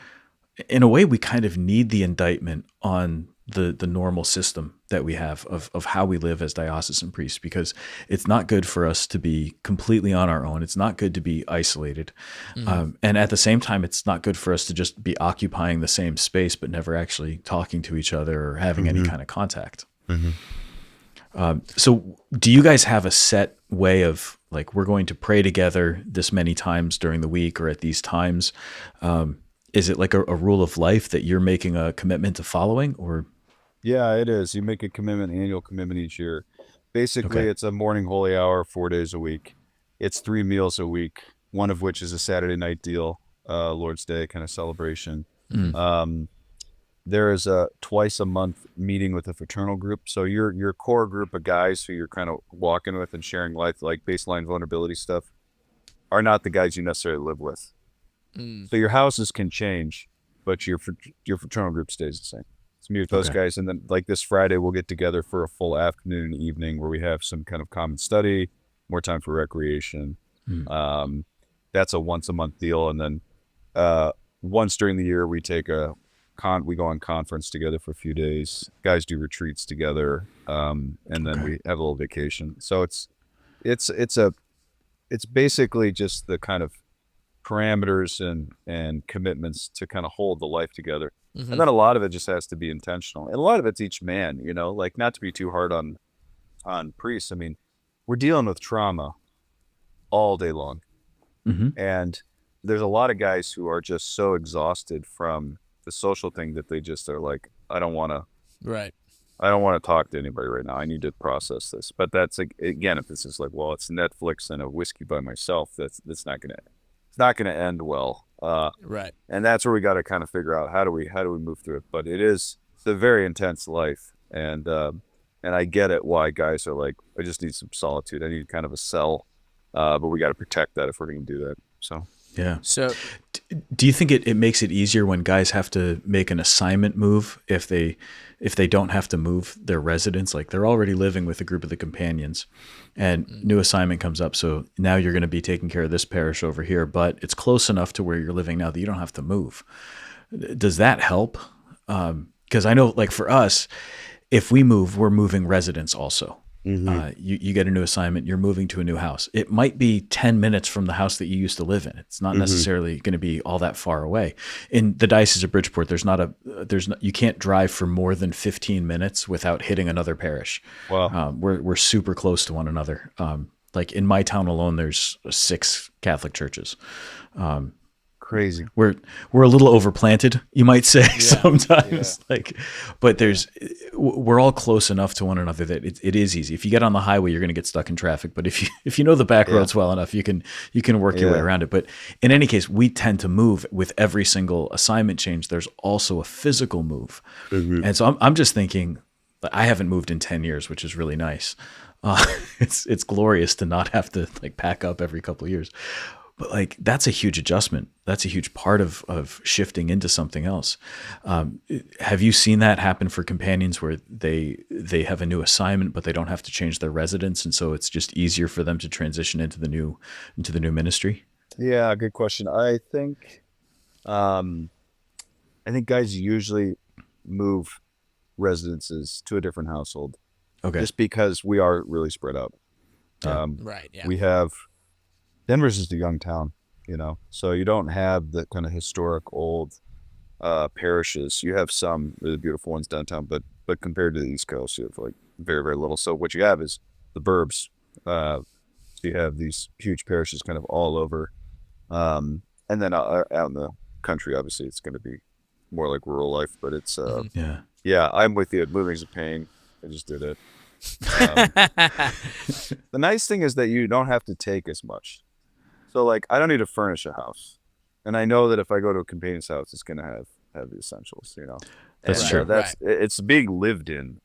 in a way, we kind of need the indictment on the normal system that we have of how we live as diocesan priests, because it's not good for us to be completely on our own. It's not good to be isolated. And at the same time, it's not good for us to just be occupying the same space, but never actually talking to each other or having any kind of contact. So do you guys have a set way of like, we're going to pray together this many times during the week or at these times? Is it like a rule of life that you're making a commitment to following, or? Yeah, it is. You make a commitment, annual commitment each year. Basically, It's a morning holy hour, 4 days a week. It's 3 meals a week, one of which is a Saturday night deal, Lord's Day kind of celebration. There is a twice a month meeting with a fraternal group. So your core group of guys who you're kind of walking with and sharing life, like baseline vulnerability stuff, are not the guys you necessarily live with. So your houses can change, but your fraternal group stays the same. So meet with those guys, and then like this Friday, we'll get together for a full afternoon and evening where we have some kind of common study, more time for recreation. That's a once a month deal, and then once during the year we take we go on conference together for a few days. Guys do retreats together, and then we have a little vacation. So it's basically just the kind of parameters and commitments to kind of hold the life together. And then a lot of it just has to be intentional, and a lot of it's each man, like not to be too hard on priests. I mean, we're dealing with trauma all day long. And there's a lot of guys who are just so exhausted from the social thing that they just are like, I don't want to Right. I don't want to talk to anybody right now. I need to process this. But that's like, again, if this is like, well, it's Netflix and a whiskey by myself, that's not gonna end well. Right. And that's where we got to kind of figure out how do we move through it. But it's a very intense life, and I get it why guys are like, I just need some solitude. I need kind of a cell, but we got to protect that if we're going to do that. So. Yeah. So, Do you think it makes it easier when guys have to make an assignment move if they don't have to move their residence? Like they're already living with a group of the companions and new assignment comes up. So now you're going to be taking care of this parish over here, but it's close enough to where you're living now that you don't have to move. Does that help? Because I know like for us, if we move, we're moving residence also. You get a new assignment, you're moving to a new house. It might be 10 minutes from the house that you used to live in. It's not necessarily going to be all that far away. In the Diocese of Bridgeport, you can't drive for more than 15 minutes without hitting another parish. Wow. We're super close to one another. Like in my town alone, there's 6 Catholic churches. Crazy. We're a little overplanted, you might say sometimes. But we're all close enough to one another that it is easy. If you get on the highway, you're going to get stuck in traffic. But if you know the back roads well enough, you can work your way around it. But in any case, we tend to move with every single assignment change. There's also a physical move, and so I'm just thinking, I haven't moved in 10 years, which is really nice. It's glorious to not have to like pack up every couple of years. But like that's a huge adjustment. That's a huge part of shifting into something else. Have you seen that happen for companions where they have a new assignment, but they don't have to change their residence, and so it's just easier for them to transition into the new ministry? Yeah, good question. I think guys usually move residences to a different household. Okay. Just because we are really spread out. right. Yeah. We have Denver's just a young town, so you don't have the kind of historic old parishes. You have some really beautiful ones downtown, but compared to the East Coast, you have like very, very little. So what you have is the burbs. So you have these huge parishes kind of all over. And then out in the country, obviously, it's going to be more like rural life, but it's, yeah, I'm with you. Moving's a pain. I just did it. The nice thing is that you don't have to take as much. So like, I don't need to furnish a house, and I know that if I go to a companion's house, it's going to have the essentials. That's true. It's being lived in.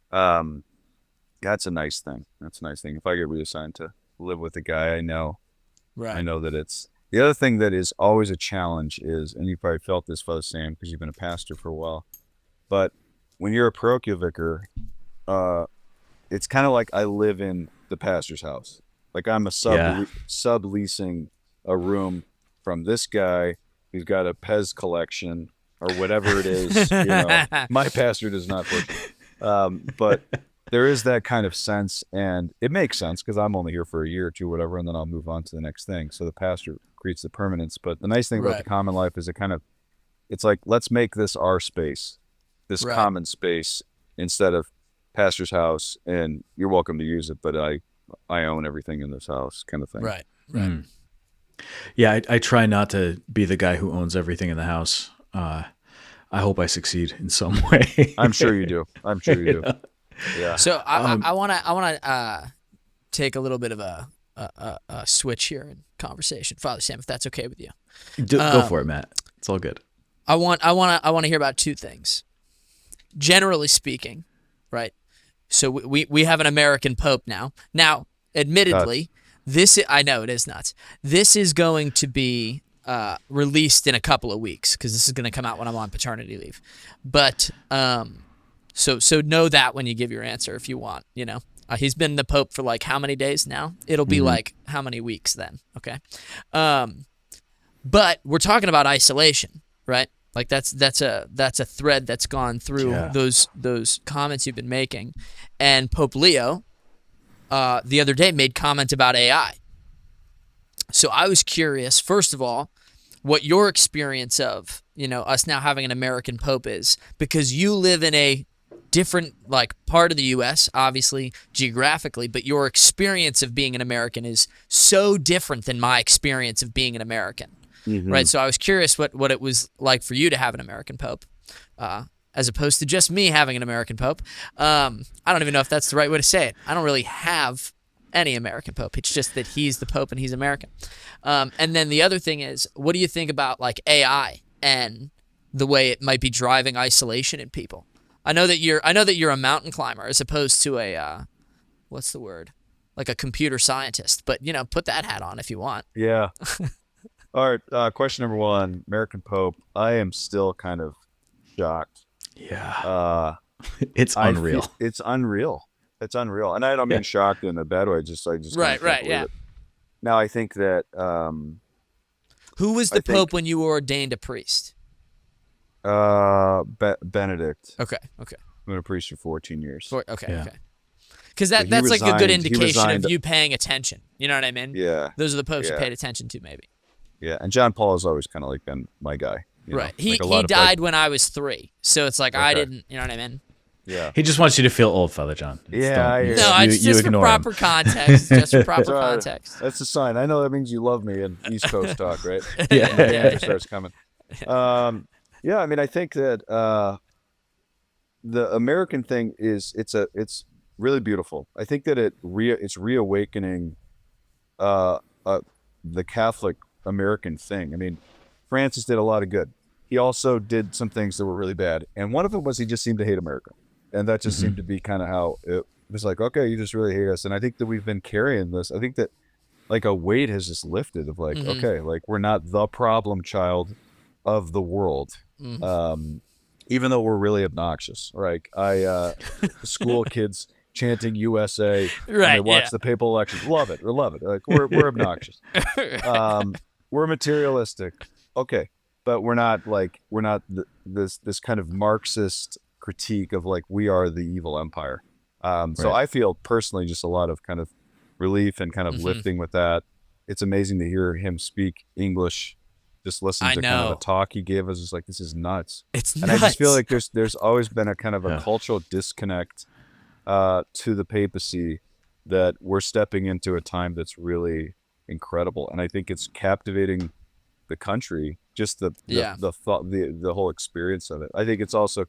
That's a nice thing. If I get reassigned to live with a guy I know, I know that it's the other thing that is always a challenge is, and you probably felt this, Father Sam, because you've been a pastor for a while, but when you're a parochial vicar, it's kind of like I live in the pastor's house. Like I'm a subleasing a room from this guy who's got a Pez collection or whatever it is. My pastor does not work. But there is that kind of sense, and it makes sense because I'm only here for a year or two, whatever, and then I'll move on to the next thing. So the pastor creates the permanence. But the nice thing about the common life is it's like, let's make this our space, this common space, instead of pastor's house, and you're welcome to use it, but I own everything in this house, kind of thing. Right. Yeah, I try not to be the guy who owns everything in the house. I hope I succeed in some way. I'm sure you do. Yeah. So I want to take a little bit of a switch here in conversation, Father Sam, if that's okay with you. Go for it, Matt. It's all good. I want to hear about 2 things. Generally speaking, right? So we have an American Pope now. Now, admittedly, I know it is nuts. This is going to be released in a couple of weeks because this is going to come out when I'm on paternity leave. But so know that when you give your answer if you want. He's been the Pope for like how many days now? It'll be like how many weeks then? Okay. But we're talking about isolation, right? Like that's a thread that's gone through those comments you've been making, and Pope Leo, the other day made comment about AI. So I was curious, first of all, what your experience of us now having an American Pope is, because you live in a different part of the U.S., obviously geographically, but your experience of being an American is so different than my experience of being an American. Right, so I was curious what it was like for you to have an American Pope, as opposed to just me having an American Pope. I don't even know if that's the right way to say it. I don't really have any American Pope. It's just that he's the Pope and he's American. And then the other thing is, what do you think about like AI and the way it might be driving isolation in people? I know that you're a mountain climber as opposed to a what's the word? Like a computer scientist. But put that hat on if you want. Yeah. All right. Question number 1, American Pope. I am still kind of shocked. Yeah. It's unreal. It's unreal. It's unreal. And I don't mean shocked in a bad way. I just right. Yeah. It. Now I think that who was the Pope when you were ordained a priest? Benedict. Okay. I've been a priest for 14 years. Okay. Because that's like a good indication of you paying attention. You know what I mean? Yeah. Those are the popes you paid attention to, maybe. Yeah, and John Paul has always kind of like been my guy. Right. He died when I was 3, so it's like I didn't. You know what I mean? Yeah. He just wants you to feel old, Father John. Just for proper context. Just for proper context. That's a sign. I know that means you love me in East Coast talk, right? Yeah. The answer starts coming. Yeah, I mean, I think that the American thing is it's really beautiful. I think that it's reawakening the Catholic American thing. I mean, Francis did a lot of good. He also did some things that were really bad, and one of them was he just seemed to hate America, and that just seemed to be kind of how it was. Like, okay, you just really hate us, and I think that we've been carrying this. I think that like a weight has just lifted of like, okay, like we're not the problem child of the world. Even though we're really obnoxious. Like school kids chanting USA when they watch the papal elections. Love it. Like we're obnoxious. We're materialistic. Okay. But we're not this kind of Marxist critique of like we are the evil empire. So I feel personally just a lot of kind of relief and kind of lifting with that. It's amazing to hear him speak English. Just listen to kind of a talk he gave us. It's like, this is nuts. It's nuts. And I just feel like there's always been a kind of a cultural disconnect to the papacy, that we're stepping into a time that's really incredible. And I think it's captivating the country, just the thought, the whole experience of it. I think it's also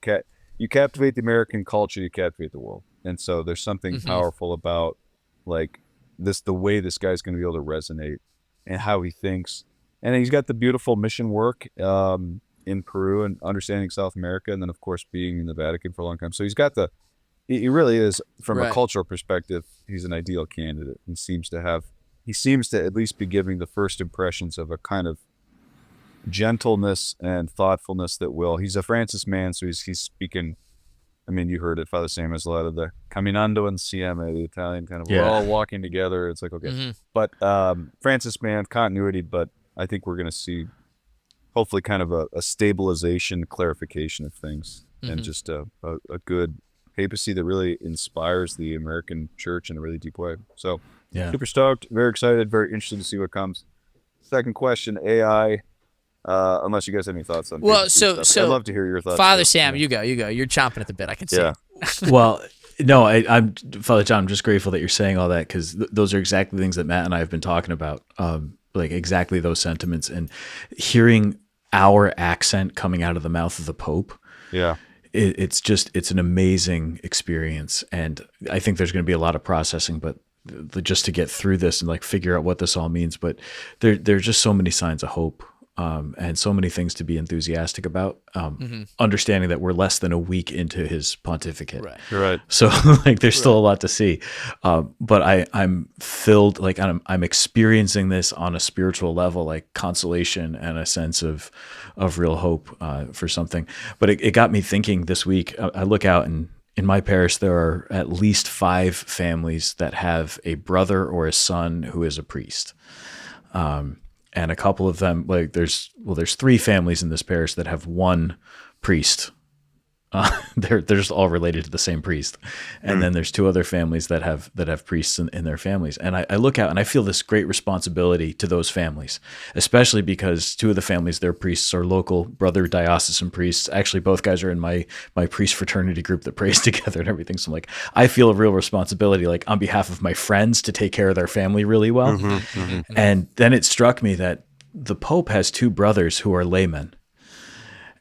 you captivate the American culture, you captivate the world. And so there's something powerful about like the way this guy's going to be able to resonate and how he thinks. And he's got the beautiful mission work in Peru and understanding South America, and then of course being in the Vatican for a long time. So he really is, from a cultural perspective, he's an ideal candidate. He seems to at least be giving the first impressions of a kind of gentleness and thoughtfulness he's a Francis man, so he's speaking. I mean, you heard it, Father Sam has a lot of the camminando insieme, the Italian kind of, we're all walking together. It's like, okay. But Francis man, continuity, but I think we're going to see hopefully kind of a stabilization, clarification of things, and just a good papacy that really inspires the American church in a really deep way. So super stoked, very excited, very interested to see what comes. Second question, AI, unless you guys have any thoughts on so I'd love to hear your thoughts. Father Sam, you go. You're chomping at the bit. I can see. Well, no, I'm Father John, I'm just grateful that you're saying all that, because those are exactly the things that Matt and I have been talking about. Like exactly those sentiments, and hearing our accent coming out of the mouth of the Pope. Yeah. It's an amazing experience. And I think there's going to be a lot of processing, but just to get through this and like figure out what this all means. But there's just so many signs of hope. And so many things to be enthusiastic about, understanding that we're less than a week into his pontificate. Right. So like there's still a lot to see. But I'm filled, like I'm experiencing this on a spiritual level, like consolation and a sense of real hope for something. But it got me thinking this week. I look out, and in my parish, there are at least 5 families that have a brother or a son who is a priest. And a couple of them, like there's 3 families in this parish that have one priest. They're just all related to the same priest. And then there's 2 other families that have priests in their families. And I look out and I feel this great responsibility to those families, especially because 2 of the families, their priests are local brother diocesan priests. Actually, both guys are in my priest fraternity group that prays together and everything. So I'm like, I feel a real responsibility, like on behalf of my friends, to take care of their family really well. And then it struck me that the Pope has 2 brothers who are laymen.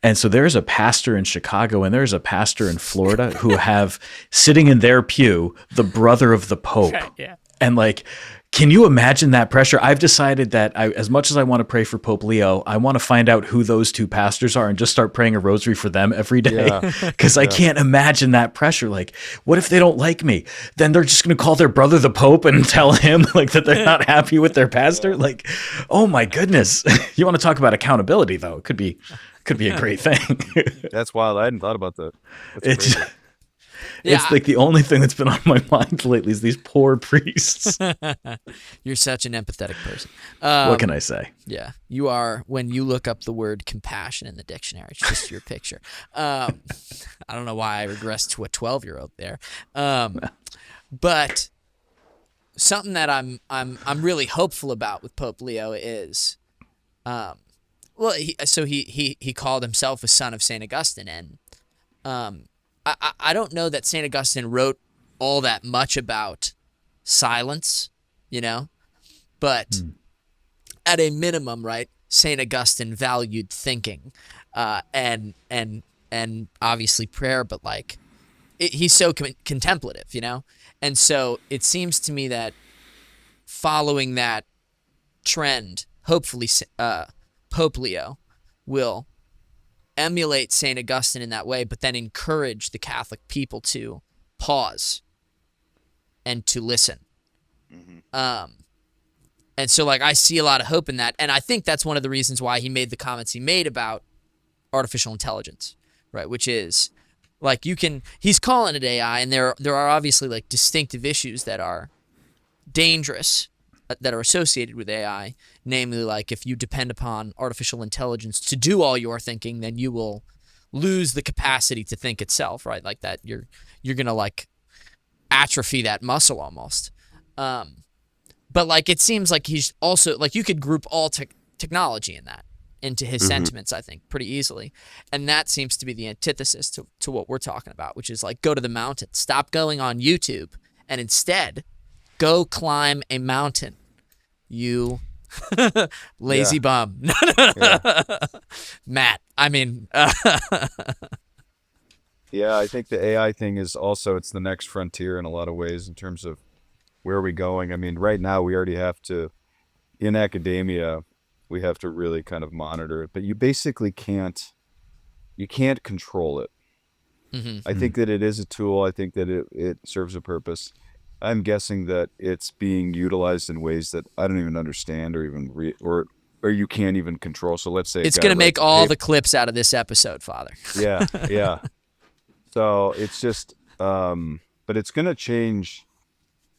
And so there's a pastor in Chicago and there's a pastor in Florida who have sitting in their pew the brother of the Pope. Right, yeah. And like, can you imagine that pressure? I've decided that as much as I want to pray for Pope Leo, I want to find out who those two pastors are and just start praying a rosary for them every day. Because I can't imagine that pressure. Like, what if they don't like me? Then they're just going to call their brother the Pope and tell him like that they're not happy with their pastor. Like, oh my goodness. You want to talk about accountability though? It could be a great thing. That's wild. I hadn't thought about that. That's crazy. It's like the only thing that's been on my mind lately is these poor priests. You're such an empathetic person. What can I say? Yeah, you are. When you look up the word compassion in the dictionary, it's just your picture. I don't know why I regressed to a 12-year-old there. But something that I'm really hopeful about with Pope Leo is, he called himself a son of St. Augustine, and I don't know that St. Augustine wrote all that much about silence, but at a minimum, right, St. Augustine valued thinking and obviously prayer, but like he's so contemplative, and so it seems to me that following that trend, hopefully Pope Leo will emulate St. Augustine in that way, but then encourage the Catholic people to pause and to listen. And so like I see a lot of hope in that, and I think that's one of the reasons why he made the comments he made about artificial intelligence, right? Which is like he's calling it AI, and there are obviously like distinctive issues that are dangerous that are associated with AI, namely like if you depend upon artificial intelligence to do all your thinking, then you will lose the capacity to think itself, right? Like that you're going to like atrophy that muscle almost. But like it seems like he's also like you could group all technology into his sentiments, I think, pretty easily. And that seems to be the antithesis to what we're talking about, which is like go to the mountain, stop going on YouTube, and instead go climb a mountain. You lazy bum. Matt, I mean. Yeah, I think the AI thing is also, it's the next frontier in a lot of ways in terms of where are we going. I mean, right now we already have to, in academia, we have to really kind of monitor it, but you basically can't control it. I think that it is a tool. I think that it serves a purpose. I'm guessing that it's being utilized in ways that I don't even understand or even or you can't even control. So let's say it's going to make all the clips out of this episode, Father. Yeah. So it's just, but it's going to change.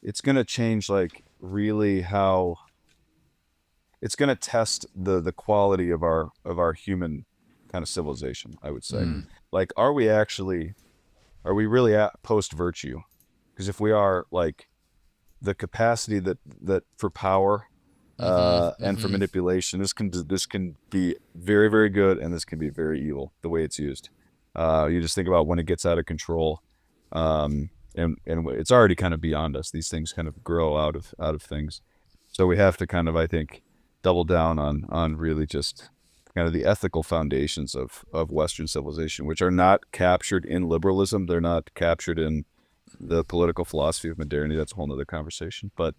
It's going to change like really how. It's going to test the quality of our human kind of civilization, I would say. Like, are we really at post virtue? Because if we are, like, the capacity that for power and for manipulation, this can be very, very good, and this can be very evil the way it's used. You just think about when it gets out of control, and it's already kind of beyond us. These things kind of grow out of things, so we have to kind of, I think, double down on really just kind of the ethical foundations of Western civilization, which are not captured in liberalism. They're not captured in the political philosophy of modernity. That's a whole nother conversation, but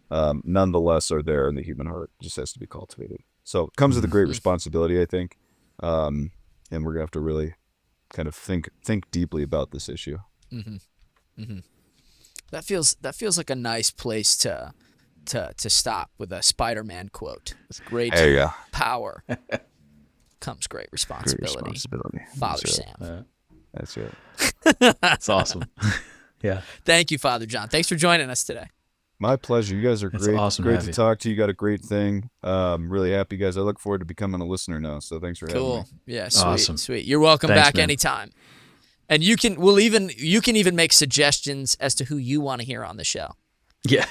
nonetheless are there in the human heart. It just has to be cultivated. So it comes with a great responsibility, I think, and we're gonna have to really kind of think deeply about this issue. That feels like a nice place to stop with a Spider-Man quote. With great power comes great responsibility. Father Sam. That's it. That's awesome. Yeah. Thank you, Father John. Thanks for joining us today. My pleasure. You guys are great. Awesome. Great to talk to you. You got a great thing. Really happy, guys. I look forward to becoming a listener now. So thanks for having me. Cool. Yeah. Sweet. Awesome. Sweet. You're welcome back anytime. And you can even make suggestions as to who you want to hear on the show. Yeah.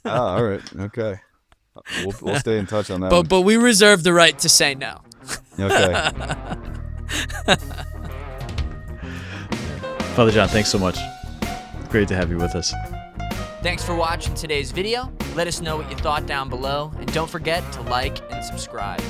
All right. Okay. We'll stay in touch on that. But we reserve the right to say no. Okay. Father John, thanks so much. Great to have you with us. Thanks for watching today's video. Let us know what you thought down below, and don't forget to like and subscribe.